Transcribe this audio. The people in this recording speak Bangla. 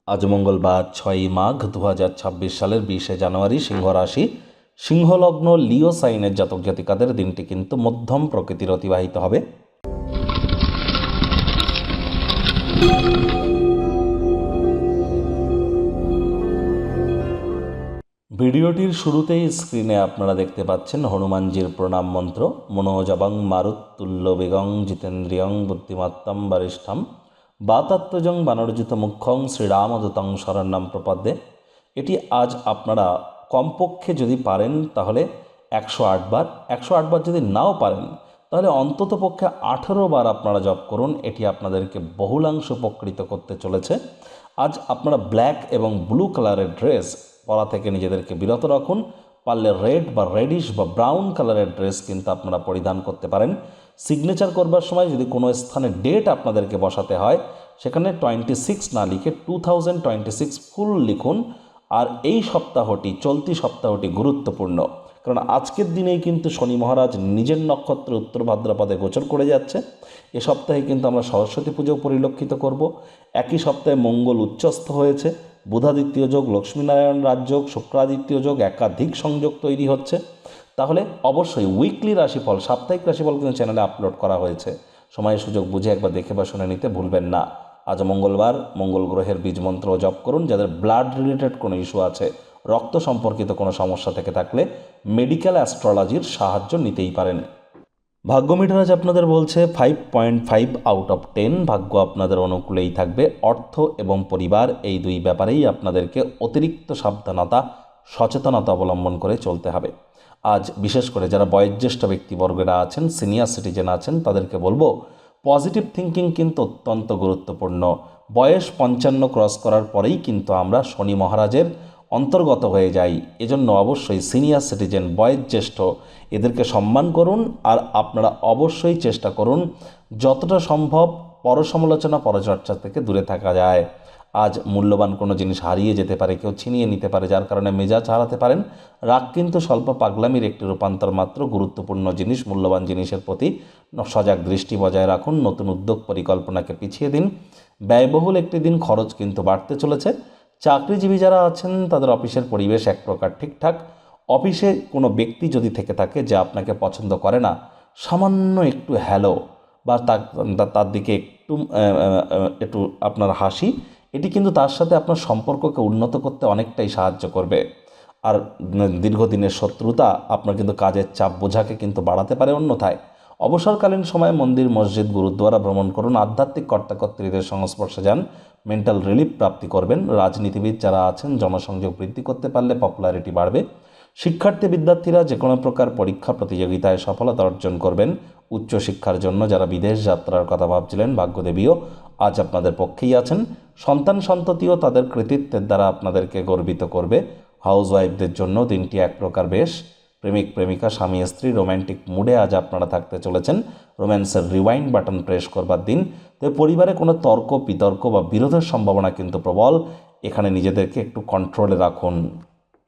আজ মঙ্গলবার 6ই মাঘ 2026 সালের 20শে জানুয়ারি, সিংহ রাশি, সিংহলগ্ন, লিও সাইনের জাতক জাতিকাদের দিনটি কিন্তু মধ্যম প্রকৃতির অতিবাহিত হবে। ভিডিওটির শুরুতেই স্ক্রিনে আপনারা দেখতে পাচ্ছেন হনুমানজির প্রণাম মন্ত্র, মনোজবং মারুত্তুল্য বেগং জিতেন্দ্রিয়ং বুদ্ধিমত্তম বরিষ্ঠম বাতাত্মজং বানরজিত মুখ্যং শ্রীরামদূতং শরণ্যম প্রপদ্যে। এটি আজ আপনারা কমপক্ষে যদি পারেন তাহলে 108 বার, 108 বার যদি নাও পারেন তাহলে অন্তত পক্ষে 18 বার আপনারা জপ করুন। এটি আপনাদেরকে বহুলাংশ উপকৃত করতে চলেছে। আজ আপনারা ব্ল্যাক এবং ব্লু কালারের ড্রেস পরা থেকে নিজেদেরকে বিরত রাখুন। পারলে রেড বা রেডিশ বা ব্রাউন কালারের ড্রেস কিন্তু আপনারা পরিধান করতে পারেন। সিগনেচার করবার সময় যদি কোনো স্থানে ডেট আপনাদেরকে বসাতে হয় সেখানে 26 না লিখে 2026 ফুল লিখুন। আর এই সপ্তাহটি, চলতি সপ্তাহটি গুরুত্বপূর্ণ, কারণ আজকের দিনেই কিন্তু শনি মহারাজ নিজের নক্ষত্র উত্তর ভাদ্রপদে গোচর করে যাচ্ছে। এ সপ্তাহে কিন্তু আমরা সরস্বতী পুজো পরিলক্ষিত করব। একই সপ্তাহে মঙ্গল উচ্চস্থ হয়েছে, বুধাদিত্য যোগ, লক্ষ্মীনারায়ণ রাজযোগ, শুক্রাদিত্য যোগ, একাধিক সংযোগ তৈরি হচ্ছে। তাহলে অবশ্যই উইকলি রাশিফল, সাপ্তাহিক রাশিফল কিন্তু চ্যানেলে আপলোড করা হয়েছে। সময় সুযোগ বুঝে একবার দেখে বা শুনে নিতে ভুলবেন না। আজ মঙ্গলবার, মঙ্গল গ্রহের বীজ মন্ত্র জপ করুন। যাদের ব্লাড রিলেটেড কোনো ইস্যু আছে, রক্ত সম্পর্কিত কোনো সমস্যা থেকে থাকলে মেডিকেল অ্যাস্ট্রোলজির সাহায্য নিতেই পারেন। ভাগ্য মিটার আজ আপনাদের বলছে 5.5 আউট অফ 10। ভাগ্য আপনাদের অনুকূলেই থাকবে। অর্থ এবং পরিবার এই দুই ব্যাপারেই আপনাদেরকে অতিরিক্ত সাবধানতা, সচেতনতা অবলম্বন করে চলতে হবে। আজ বিশেষ করে যারা বয়োজ্যেষ্ঠ ব্যক্তিবর্গরা আছেন, সিনিয়র সিটিজেন আছেন, তাদেরকে বলবো পজিটিভ থিঙ্কিং কিন্তু অত্যন্ত গুরুত্বপূর্ণ। বয়স 55 ক্রস করার পরেই কিন্তু আমরা শনি মহারাজের অন্তর্গত হয়ে যাই। এজন্য অবশ্যই সিনিয়র সিটিজেন, বয়োজ্যেষ্ঠ, এদেরকে সম্মান করুন। আর আপনারা অবশ্যই চেষ্টা করুন যতটা সম্ভব পরসমালোচনা, পরচর্চা থেকে দূরে থাকা যায়। আজ মূল্যবান কোনো জিনিস হারিয়ে যেতে পারে, কেউ ছিনিয়ে নিতে পারে, যার কারণে মেজাজ হারাতে পারেন। রাগ কিন্তু স্বল্প পাগলামির একটি রূপান্তর মাত্র। গুরুত্বপূর্ণ জিনিস, মূল্যবান জিনিসের প্রতি সজাগ দৃষ্টি বজায় রাখুন। নতুন উদ্যোগ পরিকল্পনাকে পিছিয়ে দিন। ব্যয়বহুল একটি দিন, খরচ কিন্তু বাড়তে চলেছে। চাকরিজীবী যারা আছেন তাদের অফিসের পরিবেশ এক প্রকার ঠিকঠাক। অফিসে কোনো ব্যক্তি যদি থেকে থাকে যে আপনাকে পছন্দ করে না, সামান্য একটু হ্যালো বা তার দিকে একটু আপনার হাসি, এটি কিন্তু তার সাথে আপনার সম্পর্ককে উন্নত করতে অনেকটাই সাহায্য করবে। আর দীর্ঘদিনের শত্রুতা আপনার কিন্তু কাজের চাপ বোঝাকে কিন্তু বাড়াতে পারে। অন্যথায় অবসরকালীন সময়ে মন্দির, মসজিদ, গুরুদ্বারা ভ্রমণ করুন। আধ্যাত্মিক কর্তাকর্ত্রীদের সংস্পর্শে যান, মেন্টাল রিলিফ প্রাপ্তি করবেন। রাজনীতিবিদ যারা আছেন জনসংযোগ বৃদ্ধি করতে পারলে পপুলারিটি বাড়বে। শিক্ষার্থী বিদ্যার্থীরা যে কোনো প্রকার পরীক্ষা প্রতিযোগিতায় সফলতা অর্জন করবেন। উচ্চশিক্ষার জন্য যারা বিদেশ যাত্রার কথা ভাবছিলেন, ভাগ্যদেবীও আজ আপনাদের পক্ষেই আছেন। সন্তান সন্ততিও তাদের কৃতিত্বের দ্বারা আপনাদেরকে গর্বিত করবে। হাউসওয়াইফদের জন্য দিনটি এক প্রকার বেশ। প্রেমিক প্রেমিকা, স্বামী স্ত্রী রোম্যান্টিক মুডে আজ আপনারা থাকতে চলেছেন। রোম্যান্সের রিওয়াইন্ড বাটন প্রেস করবার দিন। তবে পরিবারে কোনো তর্ক বিতর্ক বা বিরোধের সম্ভাবনা কিন্তু প্রবল। এখানে নিজেদেরকে একটু কন্ট্রোলে রাখুন।